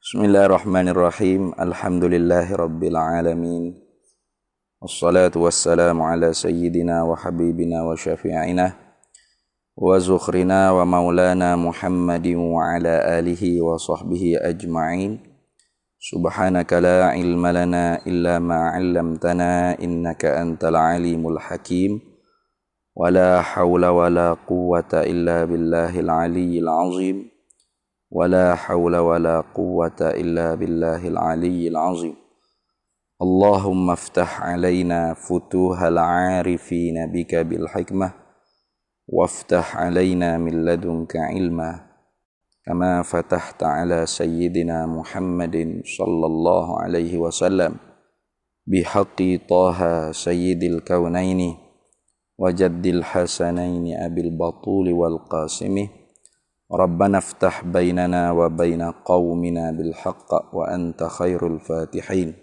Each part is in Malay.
Bismillahirrahmanirrahim. Alhamdulillahirabbil alamin. Wassalatu wassalamu ala sayyidina wa habibina wa syafi'ina wa zukhrina wa maulana Muhammadin wa ala alihi wa sahbihi ajma'in. Subhanaka la ilma lana illa ma 'allamtana innaka antal alimul hakim. Wala hawla wala quwwata illa billahil aliyyil azim. Wala hawla wala quwwata illa billahil aliyyil azim. Allahumma aftah alaina futuhal arifina bika bil hikmah waftah alaina min ladunka ilma kama fatahta ala sayyidina Muhammadin sallallahu alaihi wasallam bihaqqi Taha sayyidil kaunaini wajaddil hasanaini abil batuli wal qasimi Rabbana aftah bainana wa baina qawmina bil haqq wa anta khairul fatihin.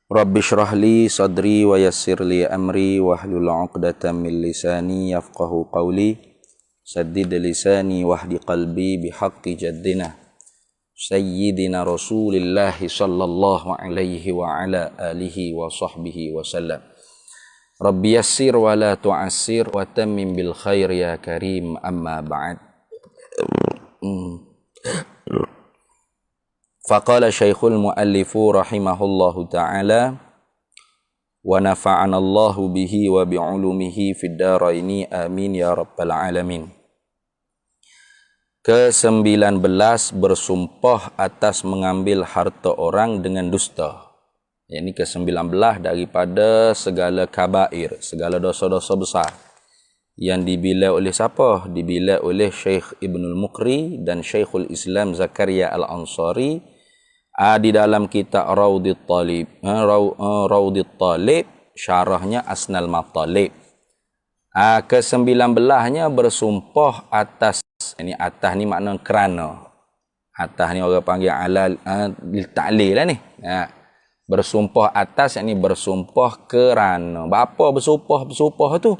Rabbi shrah li sadri wa yassir li amri wahlul 'uqdatam min lisani yafqahu qawli saddid lisani wahdi qalbi bihaqqi jaddina sayyidina Rasulillah sallallahu alaihi wa ala alihi wa sahbihi wa sallam. Rabbi yassir wa la tu'assir wa tammim bil khair ya karim, amma ba'd. Faqala syekhul muallifu rahimahullahu ta'ala wa nafa'ana Allahu bihi wa bi'ulumihi fid daraini amin ya rabbal alamin. Ke-19 bersumpah atas mengambil harta orang dengan dusta. Ini ke-19 daripada segala kabair, segala dosa-dosa besar yang dibilai oleh siapa? Dibilai oleh Syekh Ibnul Muqri dan Syekhul Islam Zakaria Al-Ansari di dalam kitab Raudhit Talib, syarahnya Asnal Matalib. Ke-19-nya bersumpah atas, ini atas ni makna kerana. Atas ni orang panggil alal ta'lil lah ni. Bersumpah atas, yakni bersumpah kerana. Apa bersumpah tu?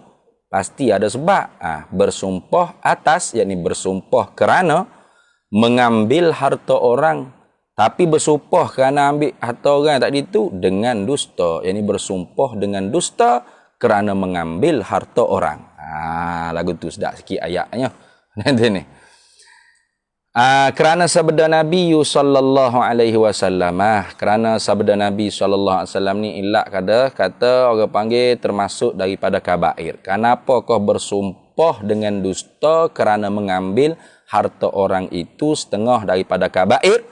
Pasti ada sebab. Bersumpah atas, yakni bersumpah kerana mengambil harta orang. Tapi bersumpah kerana ambil harta orang tadi tu dengan dusta. Yakni bersumpah dengan dusta kerana mengambil harta orang. Lagu tu sedap sikit ayatnya. Nanti ni. Kerana sabda Nabi sallallahu alaihi wasallam, kerana sabda Nabi sallallahu alaihi wasallam ni ilak kata orang panggil termasuk daripada kabair. Kenapa kau bersumpah dengan dusta kerana mengambil harta orang itu setengah daripada kabair?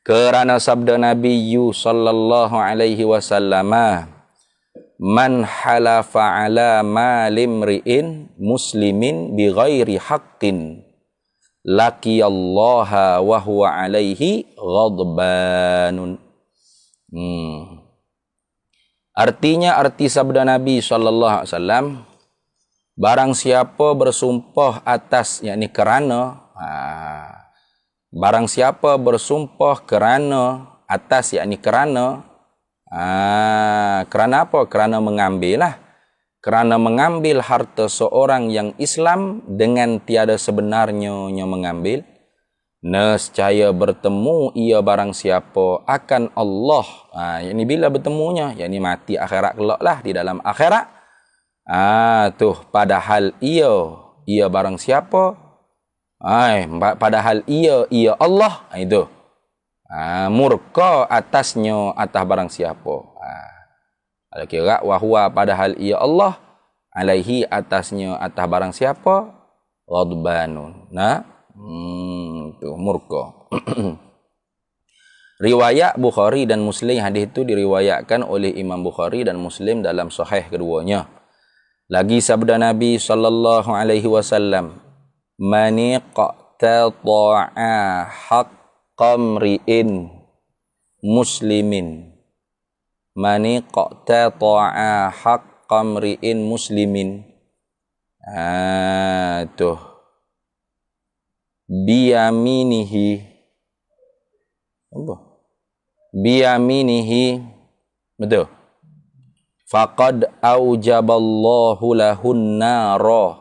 Kerana sabda Nabi sallallahu alaihi wasallam, man halafa ala malimri'in muslimin bighairi haqqin laqiyallaha wa huwa alaihi ghadbanun. Artinya, arti sabda Nabi sallallahu alaihi wasallam, barang siapa bersumpah atas, yakni kerana, barang siapa bersumpah kerana atas, yakni kerana apa? Kerana mengambil lah. Kerana mengambil harta seorang yang Islam dengan tiada sebenarnya mengambil, nescaya bertemu ia barang siapa akan Allah. Ini bila bertemunya, yakni mati akhirat kelak lah, di dalam akhirat. Padahal ia barang siapa, padahal ia Allah, itu murka atasnya, atas barang siapa. Kalau kira wahwa padahal ia Allah, alaihi atasnya, atas barang siapa, ghadbanun. Tu murka. Riwayat Bukhari dan Muslim, hadis itu diriwayatkan oleh Imam Bukhari dan Muslim dalam sahih keduanya. Lagi sabda Nabi sallallahu alaihi wasallam, man qata'a haqqamri'in muslimin, mani qata'a haqqamri'in muslimin, biyaminihi, betul, faqad aujaballahu lahun nara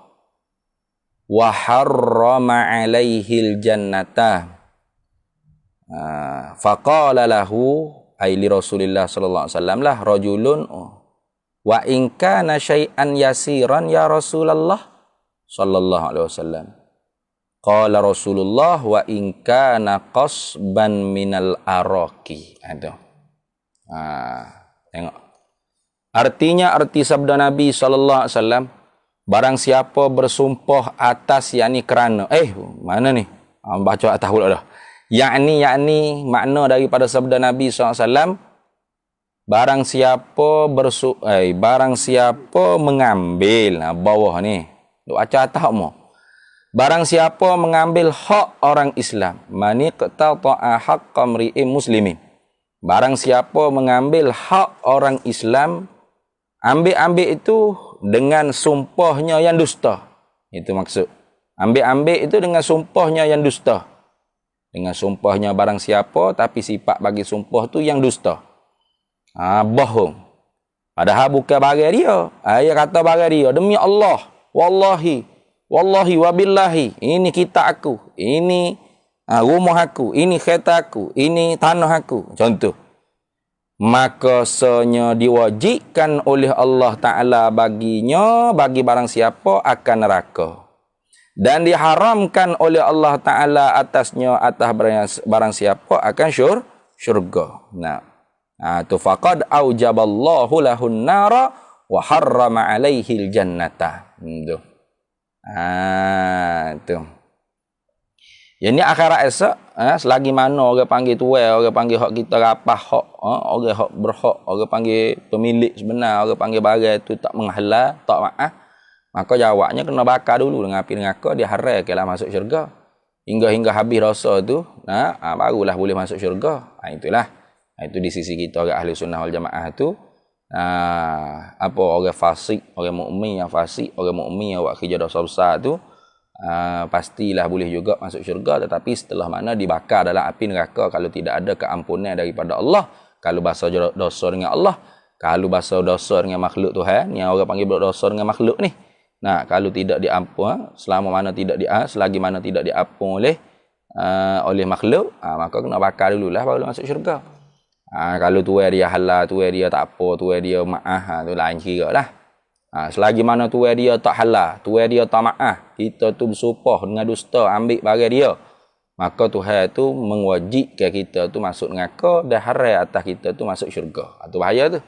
wa harrama alaihil jannata. Faqala lahu ay li Rasulillah sallallahu alaihi wasallam lah rajulun wa in kana syai'an yasiran ya Rasulullah sallallahu alaihi wasallam. Qala Rasulullah wa in kana qasban minal araqi. Aduh. Tengok. Artinya arti sabda Nabi sallallahu alaihi wasallam, barang siapa bersumpah atas yakni kerana mana ni? Baca atas pula dah. Yakni makna daripada sabda Nabi sallallahu alaihi wasallam, barang siapa mengambil bawah ni. Duk baca atas mo. Barang siapa mengambil hak orang Islam, mani qata'a haqqa mri'in muslimin. Barang siapa mengambil hak orang Islam, ambil itu dengan sumpahnya yang dusta. Itu maksud. Ambil itu dengan sumpahnya yang dusta. Dengan sumpahnya barang siapa, tapi sifat bagi sumpah tu yang dusta. Bohong. Padahal bukan bagi dia. Dia kata bagi dia, demi Allah, wallahi wabillahi, ini kitab aku, ini rumah aku, ini kereta aku, ini tanah aku. Contoh. Maka senyap diwajibkan oleh Allah Ta'ala baginya, bagi barang siapa akan neraka. Dan diharamkan oleh Allah Ta'ala atasnya, atas barang siapa akan syurga. Tu faqad aujaballahu lahun nara wa harrama alaihil jannata. Tu. Yang ni akhirat esok, selagi mana orang panggil tuai, orang panggil hak kita rapah hak, orang hak berhak, orang panggil pemilik sebenar, orang panggil barang tu tak menghalal, tak maaf, maka jawabnya kena bakar dulu dengan api neraka, dia haramkanlah masuk syurga. Hingga habis rasa tu, barulah boleh masuk syurga. Itulah. Itu di sisi kita orang ahli sunnah wal jamaah tu. Orang fasik, orang mukmin yang fasik, orang mukmin yang buat kerja dosa besar tu, pastilah boleh juga masuk syurga, tetapi setelah mana dibakar dalam api neraka kalau tidak ada keampunan daripada Allah. Kalau bahasa dosa dengan Allah, kalau bahasa dosa dengan makhluk Tuhan, yang orang panggil berdosa dengan makhluk ni. Kalau tidak diampun, selagi mana tidak diampun oleh makhluk, maka kena bakar dululah baru masuk syurga. Kalau tuai dia halal, tuai dia tak apa, tuai dia maaf, tu lain kira lah. Selagi mana tuai dia tak halal, tuai dia tak maaf, kita tu bersumpah dengan dusta ambil barang dia, maka Tuhan tu mewajibkan kita tu masuk neraka dan haram atas kita tu masuk syurga. Itu bahaya tu.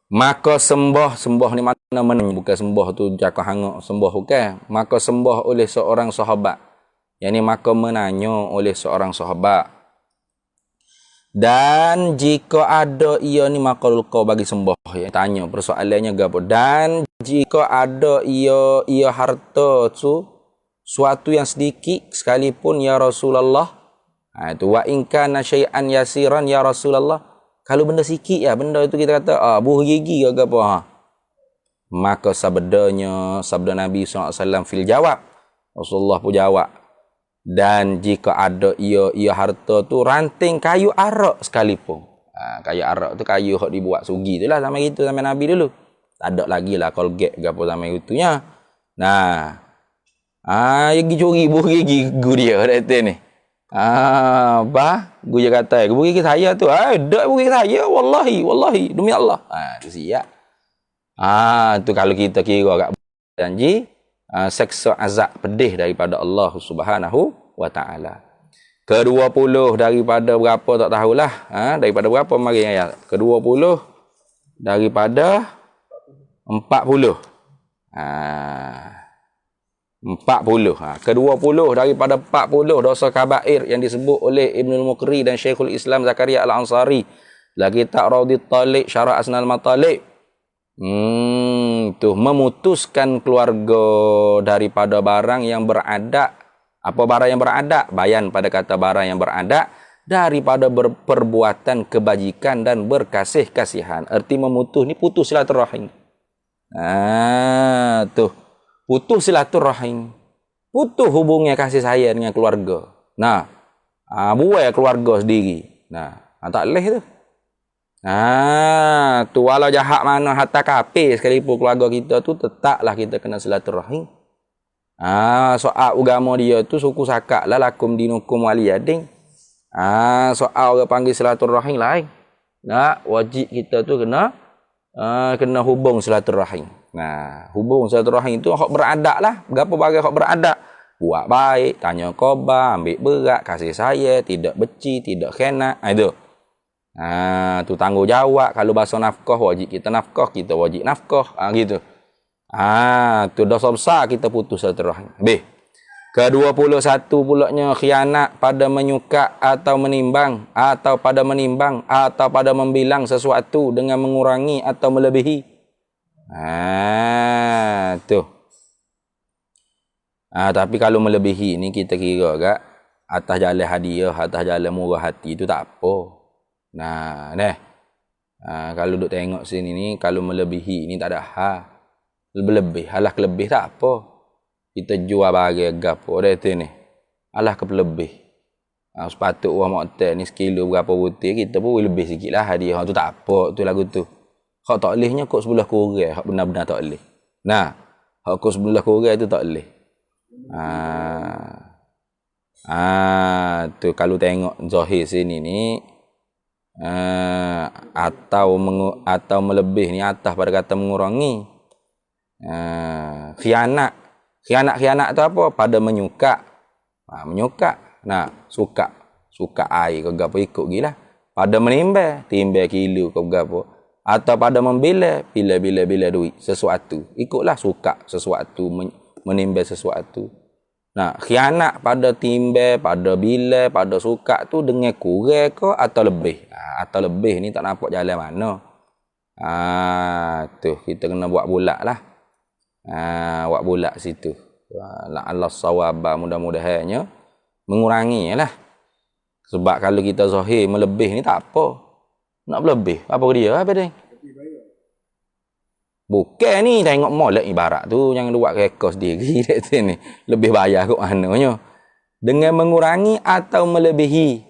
Maka sembah ni mana bukan sembah tu cakap hangak, sembah bukan. Maka sembah oleh seorang sahabat. Yang ni maka menanya oleh seorang sahabat. Dan jika ada ia ni maka kau bagi sembah, ya. Tanya persoalannya gapo. Dan jika ada ia harta tu suatu yang sedikit sekalipun ya Rasulullah, itu wa in kana syai'an yasiran ya Rasulullah. Kalau benda sikit ya, benda itu kita kata buah gigi ke apa, maka sabda Nabi SAW fil jawab, Rasulullah pun jawab, dan jika ada ia harta tu ranting kayu arak sekalipun. Kayu arak tu kayu hak dibuat sugi tu lah, sama gitu sama Nabi dulu. Tak ada lagi lah Colgate ke apa sama itunya. Yang curi buah gigi gu dia kata ni. Gu je kata buah gigi saya tu. Dak buah gigi saya, wallahi demi Allah. Tu siap. Tu kalau kita kira kat janji seksa azab pedih daripada Allah Subhanahu wa taala. Ke-20 daripada berapa tak tahulah. Daripada berapa mari ayat? Ke-20 daripada 40. 40. Ke-20 daripada 40 dosa kabair yang disebut oleh Ibnul Muqri dan Syekhul Islam Zakaria Al-Ansari. Lagi tak Raudhit Talik Syarah Asnal Matalik. Memutuskan keluarga daripada barang yang beradab. Apa barang yang beradab? Bayan pada kata barang yang beradab, daripada berperbuatan kebajikan dan berkasih kasihan. Erti memutus ni putus silaturahim. Putus silaturahim. Putus hubungnya kasih sayang dengan keluarga. Buai keluarga sendiri. Tak boleh tu. Tu walau jahat mana hatta kafir sekalipun keluarga kita tu tetaplah kita kena silaturahim. Soal agama dia tu suku sakak lah lakum dinukum waliyadin. Soal orang panggil silaturahim lain. Nah, wajib kita tu kena hubung silaturahim. Nah, hubung silaturahim tu hak beradab lah. Gapo bagai hak beradab? Buat baik, tanya khabar, ambil berat, kasih sayang, tidak benci, tidak khianat. Itu. Tu tanggungjawab. Kalau bahasa nafkah, wajib kita nafkah, kita wajib nafkah. Gitu. Tu dosa besar kita putus silaturahim. Ke-21 pulaknya khianat pada menyuka atau menimbang atau pada menimbang atau pada membilang sesuatu dengan mengurangi atau melebihi. Tu. Tapi kalau melebihi ni kita kira gak atas jalan hadiah, atas jalan murah hati tu tak apa. Kalau duk tengok sini ni kalau melebihi ni tak ada lebih alah kelebih tak apa. Kita jual barang gapo dah tu ni. Alah kelebih. Sepatut orang moktel ni sekilo berapa butir kita pun lebih sikitlah hadiah tu tak apa tu lagu tu. Hak tak lehnya kok sebelah kurang, hak benar-benar tak leh. Hak kok sebelah kurang tu tak leh. Tu kalau tengok zahir sini ni atau melebih ni atas pada kata mengurangi. Khianat tu apa? Pada menyuka. Menyuka. Suka air ke gapo ikut gilah. Pada menimbang, timbang kilo ke gapo. Atau pada bila duit sesuatu. Ikutlah suka sesuatu, menimbang sesuatu. Khianat pada timbang, pada bila, pada suka tu dengan kurang ke atau lebih. Atau lebih ni tak nampak jalan mana. Tu kita kena buat bulat lah. Buat bulat situ. La'allah sawaba, mudah-mudahannya mengurangi lah. Sebab kalau kita zahir melebih ni tak apa. Nak berlebih apa dia apa dia? Bukan ni tengok molek ibarat tu jangan buat rekod sendiri dekat sini. Lebih bayar kok mananya. Dengan mengurangi atau melebihi.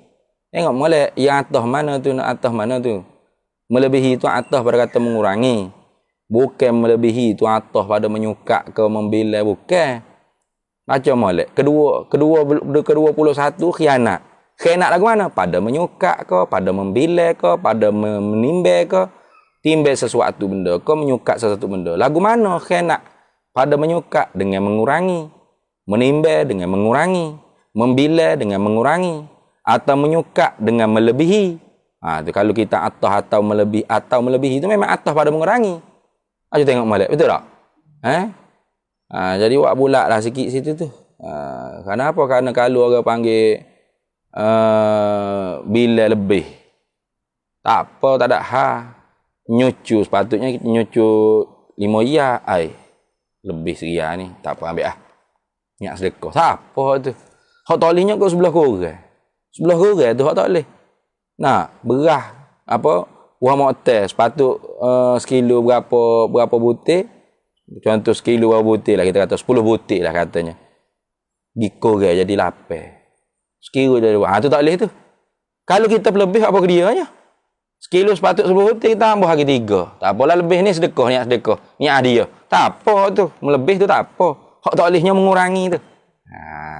Tengok molek yang atas mana tu, nak atas mana tu. Melebihi tu atas pada kata mengurangi. Bukan melebihi tu atas pada menyuka ke membela, bukan. Macam molek. Ke-21 khianat. Khianat lagu mana? Pada menyuka ke, pada membela ke, pada menimbang ke, timbang sesuatu benda ke, menyuka sesuatu benda. Lagu mana khianat? Pada menyuka dengan mengurangi, menimbang dengan mengurangi, membela dengan mengurangi, atau menyuka dengan melebihi. Tu kalau kita atas atau melebihi itu memang atas pada mengurangi. Ayo tengok molek, betul tak? Jadi buat bulat lah sikit situ tu. Kenapa? Karena kalau orang panggil bila lebih. Tak apa, tak ada nyucu, sepatutnya kita nyucu 5 ya. Lebih seria ni. Tak apa, ambil Nyak sedekah. Tak apa tu. Hak tak bolehnya kau sebelah korang. Sebelah korang tu hak tak boleh. Berah. Wah moktel sepatut sekilo berapa butir. Contoh sekilo berapa butir lah kita kata 10 butir lah katanya. Dikorang jadi 8. Sekilo jadi tu tak boleh tu. Kalau kita berlebih apa ke dia nya? Sekilo sepatut 10 butir kita tambah lagi 3. Tak apalah lebih ni sedekah, niat sedekah. Niat dia. Tak apa tu. Melebih tu tak apa. Hak tak bolehnya mengurangi tu.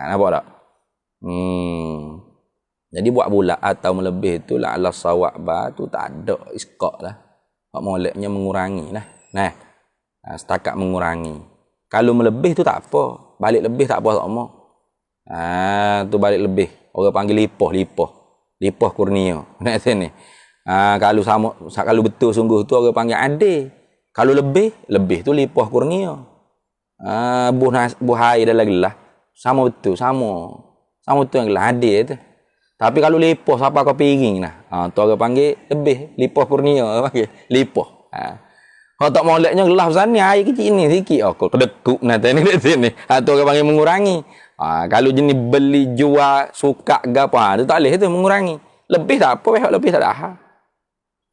Nampak tak? Jadi buat bulat atau melebih tu lah ala sawab tu tak ada iskak lah. Hak moleknya mengurangi lah. Setakat mengurangi. Kalau melebih tu tak apa. Balik lebih tak apa sama. Tu balik lebih. Orang panggil lipoh kurnia. Nak sini. Kalau betul sungguh tu orang panggil adil. Kalau lebih tu lipoh kurnia. Buh air dalam gelas. Sama betul, sama betul yang gelas adil tu. Tapi kalau lipoh siapa kau piring tu orang panggil lebih lipoh kurnia panggil lipoh. Kalau tak moleknya gelas besar ni air kecil ni sikit kau kedekuk nanti ni dekat sini. Tu orang panggil mengurangi. Kalau jenis beli jual suka gapo tu tak boleh tu mengurangi. Lebih tak apa, pihak lebih tak ada.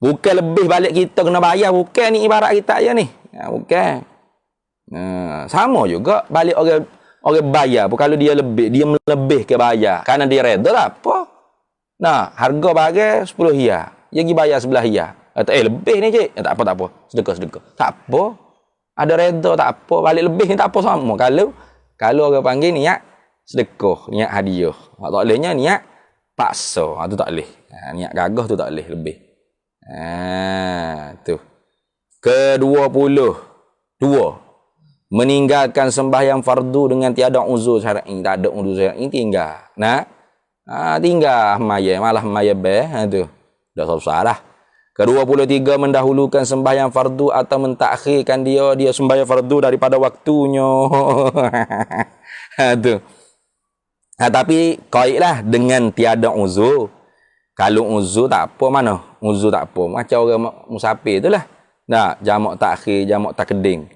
Bukan lebih balik kita kena bayar, bukan ni ibarat kita aja ni. Bukan. Sama juga balik orang bayar pun kalau dia melebih ke bayar kerana dia reda tak apa. Harga barang 10 hia. Dia pergi bayar 11 hia. Lebih ni cik. Tak apa. Sedekah. Tak apa. Ada reda tak apa. Balik lebih ni tak apa sama. Kalau Kalau orang panggil niat sedekah, niat hadiah. Tak bolehnya niat paksa. Tu tak boleh. Niat gagah tu tak boleh lebih. Tu. Ke-22. Meninggalkan sembahyang fardu dengan tiada uzur syar'i. Tak ada uzur syar'i tinggal. Tinggal maya, malah maya tu. Dah susah. Ke-23 mendahulukan sembahyang fardu atau mentakhirkan dia sembahyang fardu daripada waktunya. Tu. Tapi qaidlah dengan tiada uzur. Kalau uzur tak apa mana? Uzur tak apa. Macam orang musafir itulah. Jamak takhir, jamak takdim.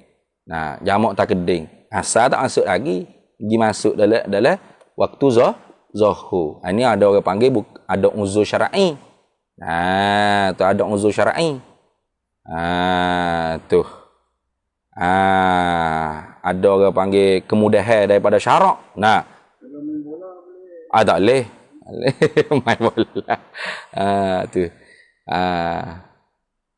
Jamak takdim. Asal tak masuk lagi, pergi masuk dalam waktu zuhur. Ini ada orang panggil ada uzur syar'i. Tu ada uzur syar'i. Tu. Ada orang panggil kemudahan daripada syarak. Kalau main bola boleh. Tak boleh. Main bola. Tu.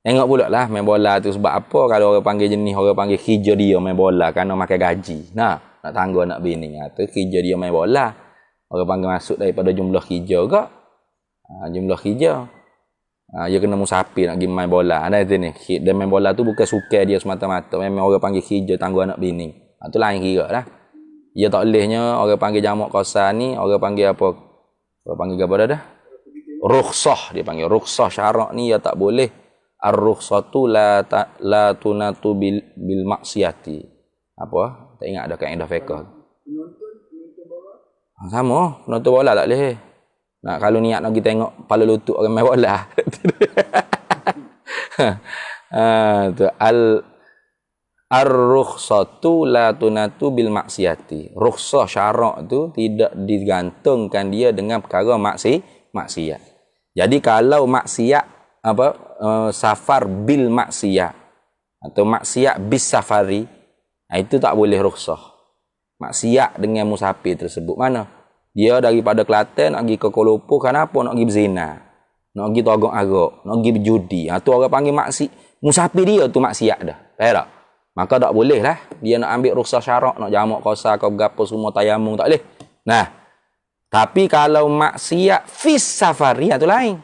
Tengok pula lah main bola tu sebab apa kalau orang panggil jenis orang panggil kerja dia main bola kerana makan gaji. Nak tangguh anak bini. Tu kerja dia main bola. Orang panggil masuk daripada jumlah kerja ke. Jumlah kerja. Dia kena musafir nak pergi main bola. Ada itu ni. Dia main bola tu bukan suka dia semata-mata. Memang orang panggil kerja tangguh anak bini. Tu lain kira lah. Dia tak bolehnya orang panggil jamak kosan ni. Orang panggil apa? Orang panggil apa dah? Rukhsah. Dia panggil rukhsah syarak ni. Dia tak boleh. Ar-rukhsatu la tunatu bil maksiati. Apa? Tak ingat ada kaedah fiqh. Penonton bola. Sama. Penonton bola tak boleh. Kalau niat nak pergi tengok kepala lutut orang main bola. Tu ar-rukhsatu la tunatu bil maksiati. Rukhsah syarak tu tidak digantungkan dia dengan perkara maksiat. Jadi kalau maksiat safar bil maksiat atau maksiat bis safari, itu tak boleh rukhsah. Maksiat dengan musafir tersebut mana? Dia daripada Kelantan nak pergi ke Kuala Lumpur kenapa nak pergi berzina? Nak pergi togok arak, nak pergi berjudi. Tu orang panggil musafir dia tu maksiat dah. Faham tak? Maka tak boleh lah dia nak ambil rukhsah syarak, nak jamak kosa ke berapa semua tayamum tak boleh. Tapi kalau maksiat fis safari itu lain.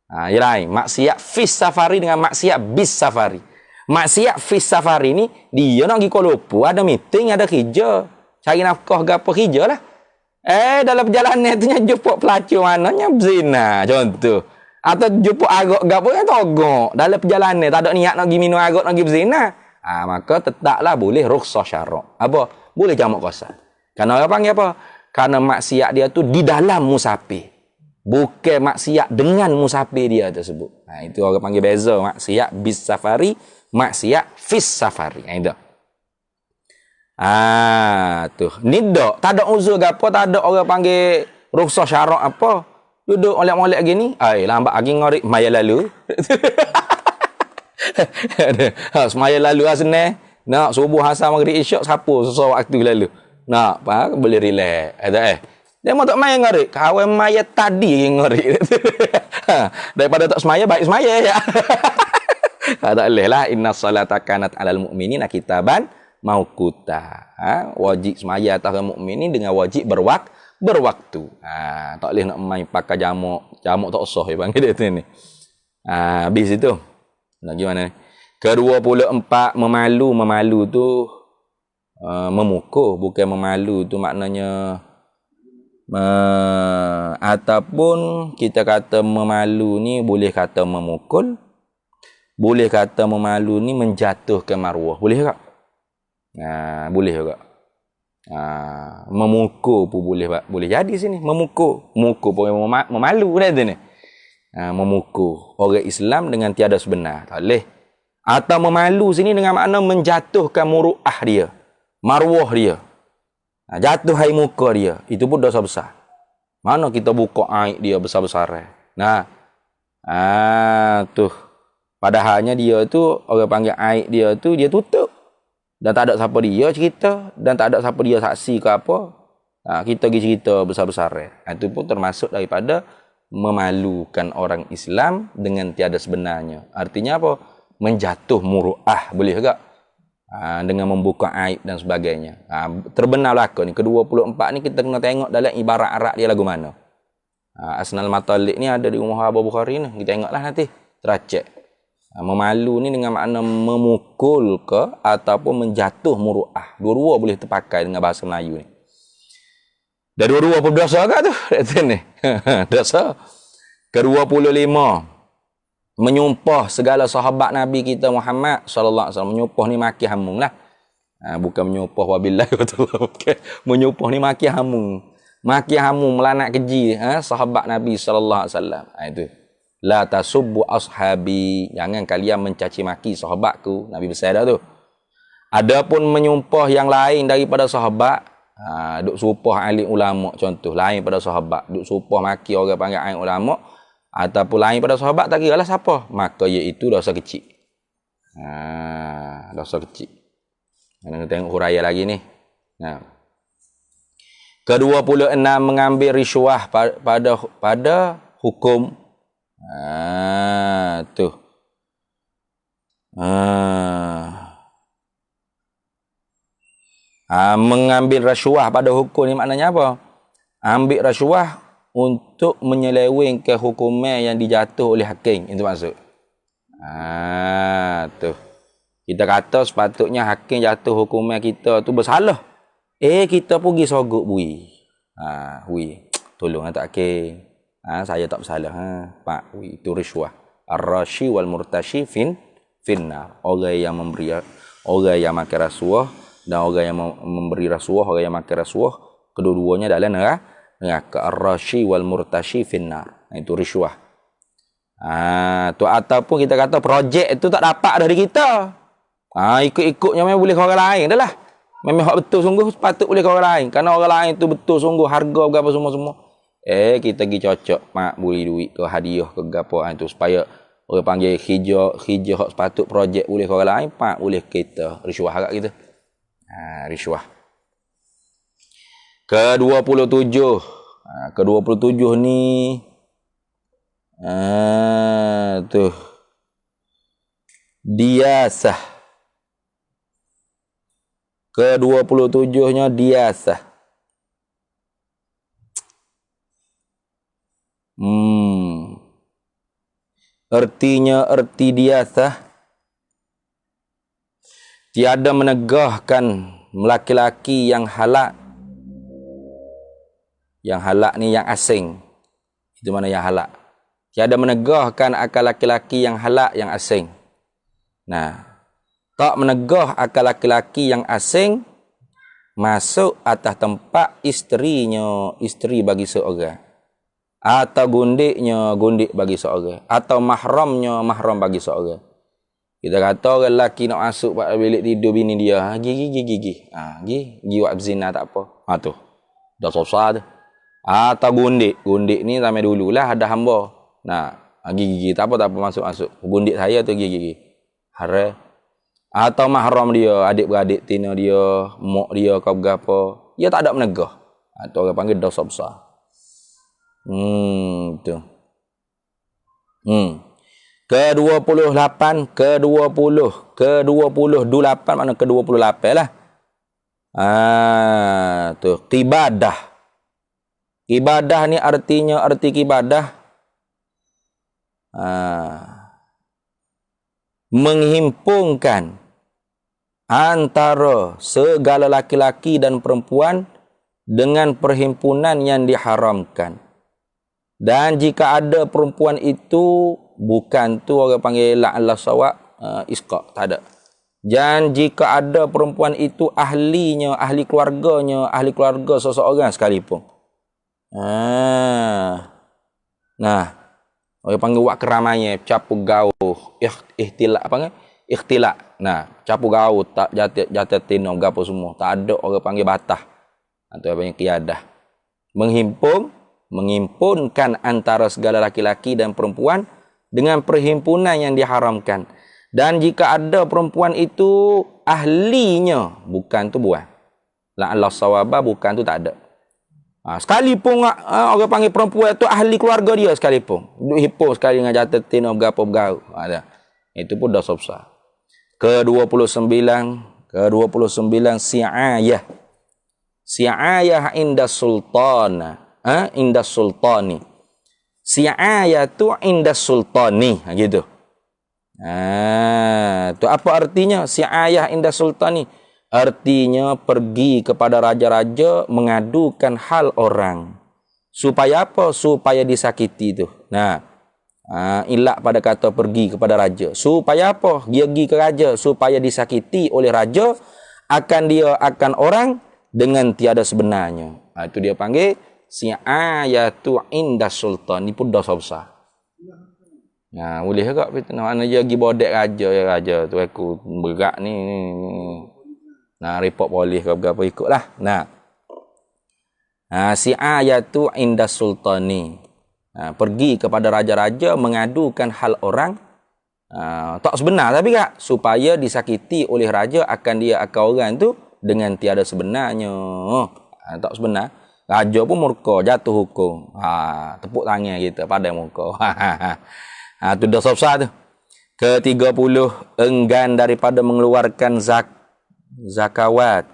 Yang lain. Maksiat fis safari dengan maksiat bis safari. Maksiat fis safari ni dia nak pergi Kuala Lumpur, ada meeting, ada kerja, cari nafkah ke apa kerja lah. Dalam perjalanan tu jumpa pelacur mananya berzina contoh. Atau jumpa arak ke apa yang togok. Dalam perjalanan tak ada niat nak pergi minum arak, nak pergi berzina. Maka tetaplah boleh rukhsah syarak. Apa? Boleh jamak kosa. Kerana orang panggil apa? Kerana maksiat dia tu di dalam musafir. Bukan maksiat dengan musafir dia tersebut. Itu orang panggil beza. Maksiat bis safari, maksiat fis safari. Itu. Tu. Ni tak ada uzur ke apa, tak ada orang panggil rukhsah syarak apa. Duduk molek-molek gini, lambat lagi ngorik maya lalu. Semaya lalu senang. Nak subuh asar maghrib isyak siapa sesuai waktu lalu. Nak boleh relax. Dia mau tak main ngorik. Kawan maya tadi ngorik. Daripada tak semaya baik semaya ya. Tak boleh lah. Inna salata kanat alal mu'minina kitaban mauquta. Wajib semaya atas orang mukmin ni dengan wajib berwaktu. Tak boleh nak main pakai jamak. Jamak tak usah dia panggil dia tu ni. Habis itu. Nak gimana ni? Ke-24 memalu tu memukul, bukan memalu tu maknanya ataupun kita kata memalu ni boleh kata memukul, boleh kata memalu ni menjatuhkan maruah. Boleh tak? Boleh juga. Memukul pun boleh jadi sini. Memukul pun memalu dah tu ni. Memukul orang Islam dengan tiada sebenar. Tak boleh. Atau memalu sini dengan makna menjatuhkan muru'ah dia. Maruah dia. Jatuh hai muka dia. Itu pun dosa besar. Mana kita buka aib dia besar-besar. Tuh. Padahalnya dia tu, orang panggil aib dia tu, dia tutup. Dan tak ada siapa dia cerita. Dan tak ada siapa dia saksi ke apa. Kita pergi cerita besar-besar. Itu pun termasuk daripada memalukan orang Islam dengan tiada sebenarnya. Artinya apa? Menjatuh muru'ah. Boleh tak? dengan membuka aib dan sebagainya. Terbenar belaka ni. Ke-24 ni kita kena tengok dalam ibarat Arab dia lagu mana. Asnal Matalik ni ada di rumah Abu Bukhari ni. Kita tengoklah nanti. Teracek. Memalu ni dengan makna memukul ke ataupun menjatuh muru'ah. Dua-dua boleh terpakai dengan bahasa Melayu ni. Dah dua-dua pun dosa ke tu? Ni. Dosa. Ke-25. Menyumpah segala sahabat Nabi kita Muhammad sallallahu alaihi wasallam. Menyumpah ni maki hamung lah. Bukan menyumpah wabillahi wa ta'ala. Okay. Menyumpah ni maki hamung. Maki hamung melanak keji sahabat Nabi sallallahu alaihi wasallam. Itu. La tasubbu ashabi. Jangan kalian mencaci maki sahabatku. Nabi bersabda tu. Adapun menyumpah yang lain daripada sahabat, duk supah alim ulama contoh, lain pada sahabat, duk supah maki orang panggil alim ulama ataupun lain pada sahabat, tak kiralah siapa, maka iaitu dosa kecil. Dosa kecil. Kita tengok huraian lagi ni. Ke-26 mengambil riswah pada hukum. Tu. Mengambil rasuah pada hukum ni maknanya apa? Ambil rasuah untuk menyelewengkan hukuman yang dijatuh oleh hakim. Itu maksud. Tu. Kita kata sepatutnya hakim jatuh hukuman kita tu bersalah. Kita pergi sogok bui. Tolong tak hakim. Saya tak bersalah. Pak, itu rasuah. Ar-rashi wal murtashi finnar. Orang yang makan rasuah dan orang yang memberi rasuah, orang yang makan rasuah, kedua-duanya dalam neraka. Ar-rashi wal murtashi finnar. Itu rasuah. Tu ataupun kita kata projek itu tak dapat dari kita. Ikut-ikutnya memang boleh ke orang lain dah lah. Memang hak betul sungguh patut boleh ke orang lain. Kerana orang lain tu betul sungguh harga berapa semua-semua. Kita pergi cocok mak beri duit ke hadiah ke gapo tu supaya orang panggil hijau hak sepatut projek boleh ke orang lain, pak boleh kita riswah agak kita. Riswah. Ke-27. Ke-27 ni tu diasah. Ke-27-nya diasah. Erti diasah tiada menegahkan laki-laki yang halak. Yang halak ni yang asing. Itu mana yang halak? Tiada menegahkan akal laki-laki yang halak, yang asing. Tak menegah akal laki-laki yang asing masuk atas tempat isterinya, isteri bagi seorang. Atau gundiknya, gundik bagi seorang. Atau mahramnya, mahram bagi seorang. Kita kata orang lelaki nak masuk pada bilik tidur bini dia, gigi. Gigi buat berzina tak apa. Tu. Dah susah tu. Atau gundik ni sampai dululah ada hamba. Gigi tak apa masuk. Gundik saya tu gigi. Haram. Atau mahram dia, adik-beradik tina dia, mak dia kau berapa. Dia tak ada menegah. Tu orang panggil dosa besar. Tu. Ke-28, ke-28 mana ke-28 lah. Tu ibadah. Ibadah ni arti ibadah menghimpunkan antara segala laki-laki dan perempuan dengan perhimpunan yang diharamkan. Dan jika ada perempuan itu bukan tu orang panggil la'alla sawab isqa, tak ada. Dan jika ada perempuan itu ahli keluarga seseorang sekalipun. Orang panggil buat keramaian, capu gaul, ikhtilak ikhtilak. Capu gaul tak jatuh tino gapo semua. Tak ada orang panggil batah. Atau apa yang kiadah. Menghimpunkan antara segala laki-laki dan perempuan dengan perhimpunan yang diharamkan. Dan jika ada perempuan itu ahlinya, bukan tu buah. La'alla sawaba, bukan tu tak ada. Sekalipun orang panggil perempuan itu ahli keluarga dia sekalipun. Duduk hipo sekali dengan jatuh tino bergaul. Itu pun dosa besar. Ke-29 Ke-29 si'ayah. Si'ayah inda sultana. Inda sultani. Si'ayah tu inda sultani. Gitu. Tu apa artinya? Si'ayah inda sultani. Artinya pergi kepada raja-raja mengadukan hal orang. Supaya apa? Supaya disakiti tu. Nah. Ilak pada kata pergi kepada raja. Supaya apa? Dia pergi ke raja supaya disakiti oleh raja akan orang dengan tiada sebenarnya. Itu dia panggil si'ayatu inda sultan. Ini pun dosa besar. Boleh tak kita nak mana dia pergi bodek raja tu aku berat ni. Report polis ke apa ikutlah. Si'ayatu inda sultani. Pergi kepada raja-raja mengadukan hal orang tak sebenar tapi kak supaya disakiti oleh raja akan orang tu dengan tiada sebenarnya. Tak sebenar raja pun murka jatuh hukum. Tepuk tangan kita pada muka. Tu dosa besar tu. Ke-30 enggan daripada mengeluarkan zakawat.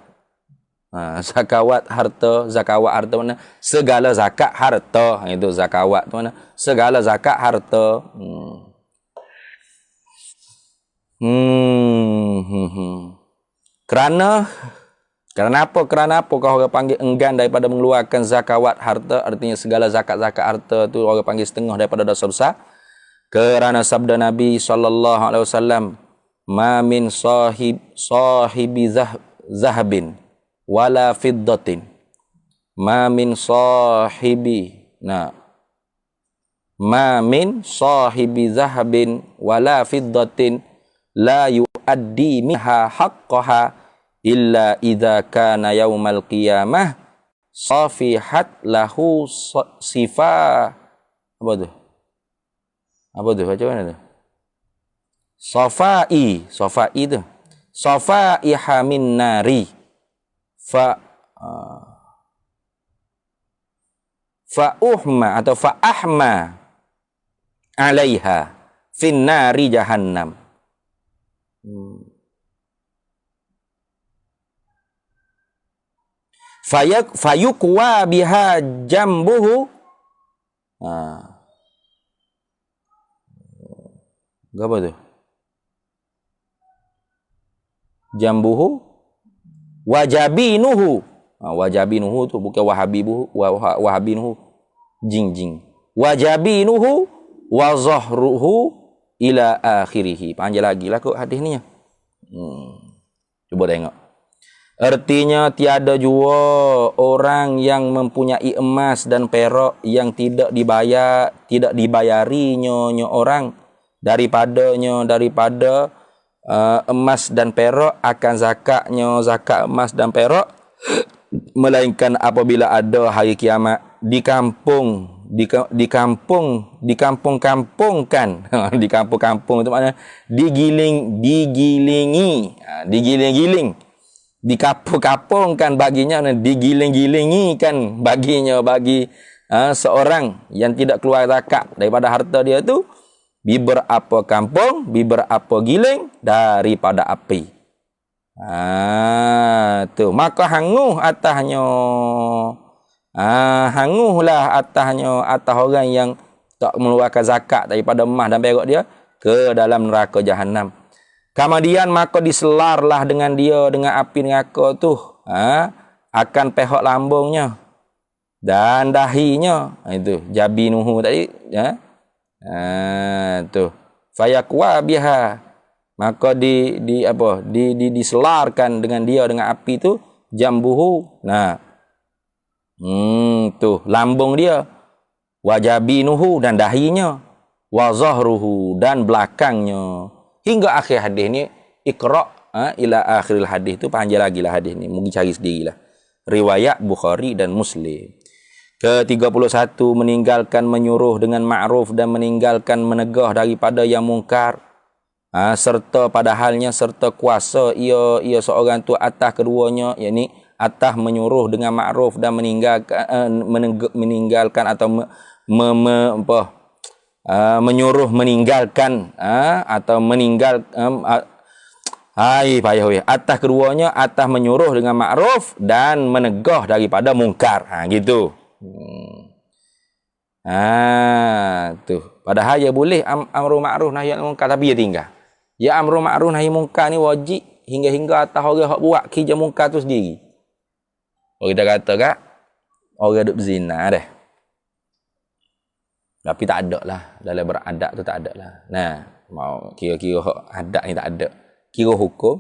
Zakawat harta mana? Segala zakat harta. Itu zakawat tu mana? Segala zakat harta. Kerana apa? Kerana apa kau orang panggil enggan daripada mengeluarkan zakawat harta? Artinya segala zakat-zakat harta tu orang panggil setengah daripada dosa besar. Kerana sabda Nabi SAW, ma min sahibi zahabin wala fiddatin ma min sahibi zahabin wala fiddatin la yuaddi minha haqqaha illa idza kana yaumal qiyamah safihat lahu sifa apa tu baca mana tu safai tu safaiha min nari fa'uhma atau fa'ahma alaiha finnari jahannam. Fayukwa biha jambuhu. Apa tu? Jambuhu wajabinuhu. Wajabinuhu tu bukan wahabibuhu, wahabinuhu jing. Wajabinuhu wa zahruhu ila akhirih. Panjang lagi lah kot hadis ni. Cuba tengok. Artinya tiada jua orang yang mempunyai emas dan perak yang tidak dibayarinya orang daripada emas dan perak akan zakatnya zakat emas dan perak, melainkan apabila ada hari kiamat dikampung-kampungkan di kampung-kampung itu maknanya digiling-giling dikapung-kapungkan baginya, digiling-gilingikan baginya bagi seorang yang tidak keluar zakat daripada harta dia tu beberapa kampung, beberapa giling daripada api. Tu maka hanguh atasnya. Hanguhlah atasnya atas orang yang tak mengeluarkan zakat daripada emas dan perak dia ke dalam neraka jahanam. Kemudian maka diselarlah dengan dia dengan api neraka tu akan pehak lambungnya dan dahinya. Itu jabinuhu tadi tu fayaqwa biha, maka diselarkan dengan dia dengan api tu jambuhu. Tu lambung dia, wajabinuhu dan dahinya, wa zahruhu dan belakangnya, hingga akhir hadis ni. Iqra ila akhiril hadis tu panjang lagi lah hadis ni, mungkin cari sendirilah. Riwayat Bukhari dan Muslim. Ke-31 meninggalkan menyuruh dengan ma'ruf dan meninggalkan menegah daripada yang mungkar. Serta pada halnya serta kuasa ia seorang tu atas keduanya, yakni atas menyuruh dengan ma'ruf dan meninggalkan atau menyuruh meninggalkan atau Hai payah weh. Atas keduanya, atas menyuruh dengan makruf dan menegah daripada mungkar. Gitu. Tuh. Padahal dia boleh amru ma'ruf nahi anil munkar tapi dia tinggal. Ya amru ma'ruf nahi munkar ni wajib hingga atas orang hak buat kerja munkar tu sendiri. Orang kita kata kak, orang duk berzina dah. Tapi tak ada lah. Dalam beradat tu tak ada lah. Nah, mau kira-kira hak adat ni tak ada. Kira hukum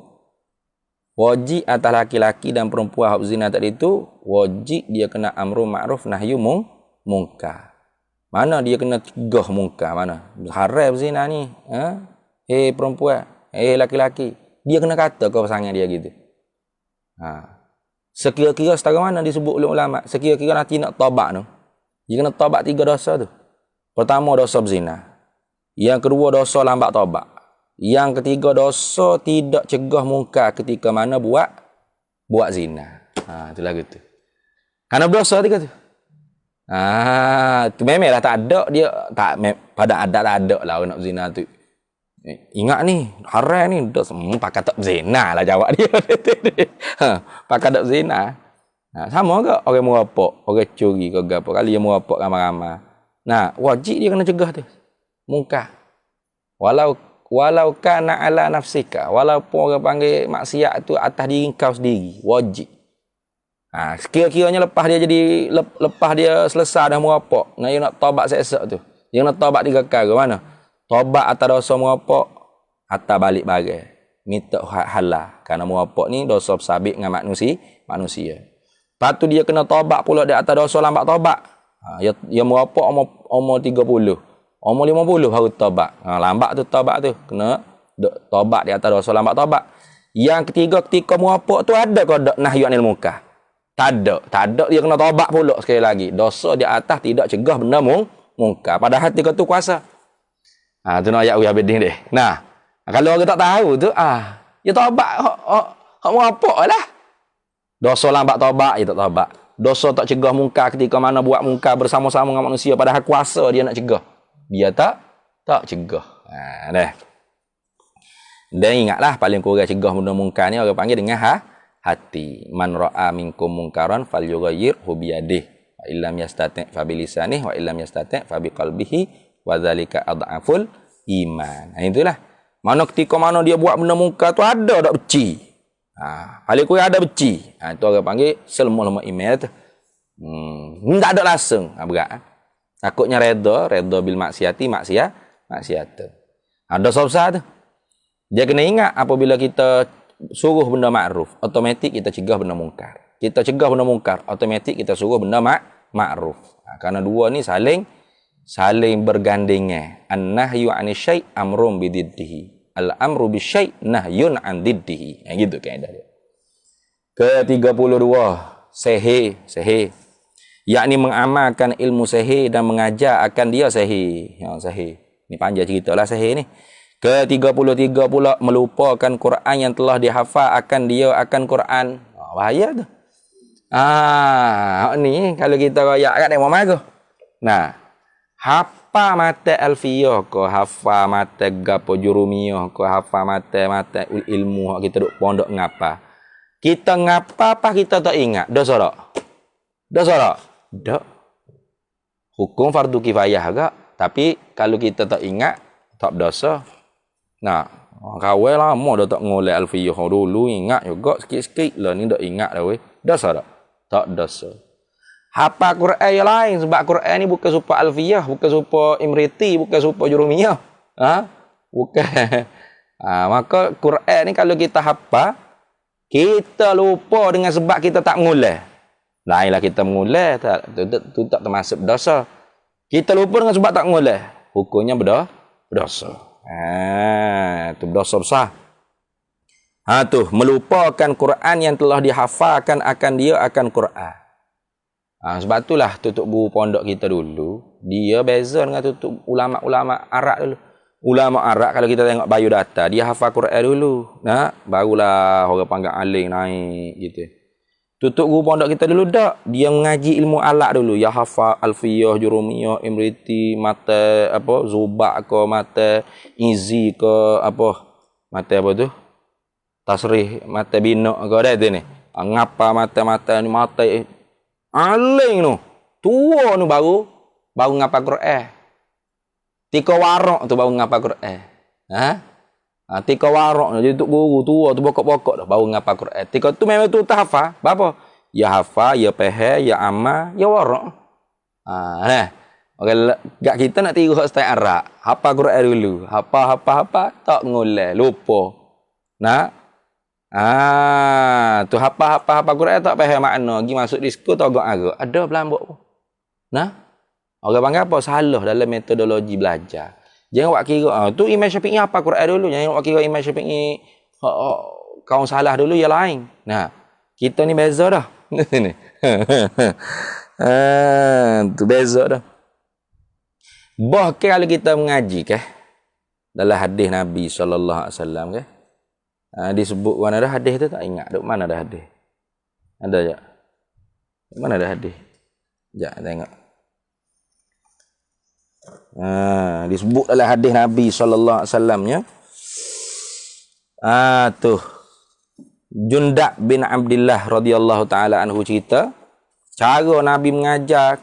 wajib atas laki-laki dan perempuan hak berzina tadi tu wajib dia kena amru ma'ruf nahyu munkar. Mana dia kena cegah munkar mana? Haram berzina ni. Hei perempuan, hei laki-laki. Dia kena kata ke pasangan dia gitu. Sekira-kira setara mana disebut oleh ulama, sekira-kira nanti nak taubat tu. Dia kena taubat 3 dosa tu. Pertama dosa berzina. Yang kedua dosa lambat taubat. Yang ketiga dosa tidak cegah munkar ketika mana buat zina. Itulah gitu. Karena dosa 3 tu. Tu memanglah tak ada dia tak pada adat tak ada lah nak zina tu. Ingat ni haram ni pakai tak zina lah jawab dia. Pakai tak zina. Sama ke orang merapok, orang curi ke apa kali dia merapok ramai-ramai. Nah, wajib dia kena cegah tu. Munkar. Walau kana ala nafsika, walaupun orang panggil maksiat tu atas diri kau sendiri, wajib. Sekira-kiranya lepas dia selesai dah merapok, dia nak taubat esok tu. Dia nak taubat 3 kali mana? Taubat atas dosa merapok, atas balik bagai. Minta halal. Kerana merapok ni dosa bersabit dengan manusia. Lepas tu dia kena taubat pula di atas dosa lambat taubat. Dia merapok umur 30. Umur 50 baru taubat. Lambat tu taubat tu. Kena taubat di atas dosa lambat taubat. Yang ketiga ketika merapok tu ada ke nahyu anil munkar? Tak ada dia kena taubat pula sekali lagi. Dosa di atas tidak cegah benda munkar. Padahal ketika tu kuasa. Tu nak ayat Abidin deh. Nah, kalau orang tak tahu tu dia taubat hak merapok lah. Dosa lambat taubat dia tak taubat. Dosa tak cegah munkar ketika mana buat munkar bersama-sama dengan manusia padahal kuasa dia nak cegah. Dia tak cegah. Dah. Dan ingatlah paling kurang cegah benda munkar ni orang panggil dengan hati. Man ra'a minkum munkaran falyughayyirhu bi yadihi wa illam yastati' fa bi lisanihi wa illam yastati' fa bi qalbihi wa dzalika adhaful iman. Itulah. Mana ketika mana dia buat benda munkar tu ada tak beci. Paling kurang ada beci. Itu orang panggil selma-lema iman tu. Tak ada langsung. Berat. Takutnya redha bil maksiati maksiat tu. Ada sebab tu. Dia kena ingat apabila kita suruh benda makruf, automatik kita cegah benda mungkar. Kita cegah benda mungkar, automatik kita suruh benda makruf. Karena dua ni saling bergandengan. An-nahyu 'ani syai' amrun bididdihi. Al-amru bisyai' nahyun 'an diddihi. Gitu kaedah dia. Ke-32, sihir. Yakni mengamalkan ilmu sihir dan mengajar akan dia sihir. Sihir. Ni panjang ceritalah sihir ni. Ke-33 pula melupakan Quran yang telah dihafal akan dia akan Quran. Bahaya tu. Ni kalau kita royak kat demo marah. Nah, hafal mata alfiyah ke, hafal mata gapo jurumiyah ke, hafal mata ilmu kita duk pondok ngapa. Kita ngapa apa kita tak ingat. Dosa tak? Tak. Hukum fardu kifayah agak. Tapi kalau kita tak ingat, tak berdosa. Nah, kawai lama dah tak ngoleh alfiyah dulu. Ingat juga sikit-sikit lah ni dah ingat dah weh. Dosa tak? Tak dosa. Hafal Quran yang lain. Sebab Quran ni bukan supaya alfiyah. Bukan supaya imriti. Bukan supaya jurumiyah. Bukan. Maka Quran ni kalau kita hafal, kita lupa dengan sebab kita tak mengulang. Lainlah kita mengulang, tu tak termasuk berdosa. Kita lupa dengan sebab tak mengulang, hukumnya berdosa. Tu berdosa besar. Tu melupakan Quran yang telah dihafalkan akan dia akan Quran. Sebab itulah tutup buku pondok kita dulu, dia beza dengan tutup ulama-ulama Arab dulu. Ulama Arab kalau kita tengok biodata, dia hafal Quran dulu. Barulah orang panggil alim naik gitu. Tutup guru pondok kita dulu tak. Dia mengaji ilmu alat dulu. Ya hafal alfiyah, jurumiyah, imriti, mata zubak ke, mata izi ke, mata apa tu? tasrih mata binok kau dah tu ni. Ngapa mata-mata ni mata aling tu. Tua tu baru ngapa Quran. Tika warok tu baru ngapa Quran. Tika warok jadi tok guru tua tu pokok-pokok dah baru ngapa Quran. Tika tu memang tu tak hafal. Apa? Ya hafal, ya faham, ya amal, ya warok. Nah. Orang gak kita nak tiru hak style Arab. Hafal Quran dulu. Hafal tak ngulai, lupa. Nah. Tu hafal Quran tak faham makna. Pergi masuk disko tak agak-agak. Ada belambok pun. Nah. Orang panggil apa? Salah dalam metodologi belajar. Jangan buat kira tu Imam Syafi'i hafal Quran dulu. Jangan buat kira Imam Syafi'i kau salah dulu yang lain. Nah. Kita ni beza dah. Ni. Tu beza dah. Bahkan kalau kita mengaji dalam hadis Nabi SAW disebut mana ada hadis tu tak ingat duk mana ada hadis. Ada tak? Mana ada hadis? Jap tengok. Disebut dalam hadis Nabi SAW nya. Tu Jundab bin Abdullah radhiyallahu taala anhu cerita cara Nabi mengajar.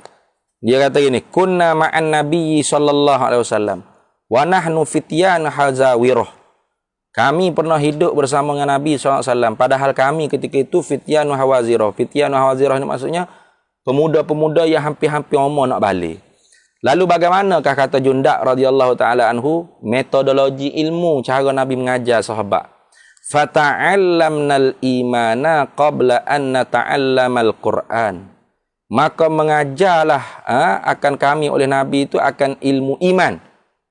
Dia kata gini, kunna ma'an Nabi sallallahu alaihi wasallam wa nahnu fityan hazawirah. Kami pernah hidup bersama dengan Nabi sallallahu alaihi wasallam padahal kami ketika itu fityan hawazirah. Fityan hawazirah ni maksudnya pemuda-pemuda yang hampir-hampir umur nak balik. Lalu bagaimanakah kata Jundab radhiyallahu taala anhu metodologi ilmu cara Nabi mengajar sahabat? Fata'allamnal imana qabla an nata'allamal Qur'an. Maka mengajarlah akan kami oleh Nabi itu akan ilmu iman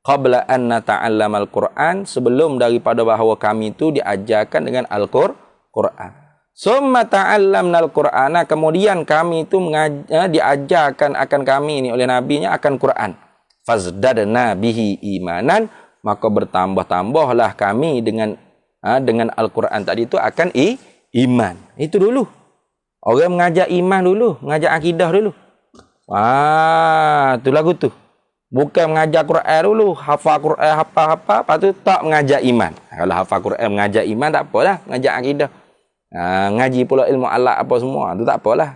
qabla an nata'allamal Quran sebelum daripada bahawa kami itu diajarkan dengan Al-Quran. Summa ta'allamnal Qur'ana kemudian kami itu diajarkan akan kami ini oleh Nabi-nya akan Quran. Fazdadna bihi imanan maka bertambah-tambahlah kami dengan Al-Quran tadi itu akan iman. Itu dulu. Orang mengajar iman dulu, mengajar akidah dulu. Tu lagu tu. Bukan mengajar Quran dulu, hafal Quran, hafal, lepas tu tak mengajar iman. Kalau hafal Quran mengajar iman tak apalah, mengajar akidah. Ngaji pula ilmu alat apa semua, tu tak apalah.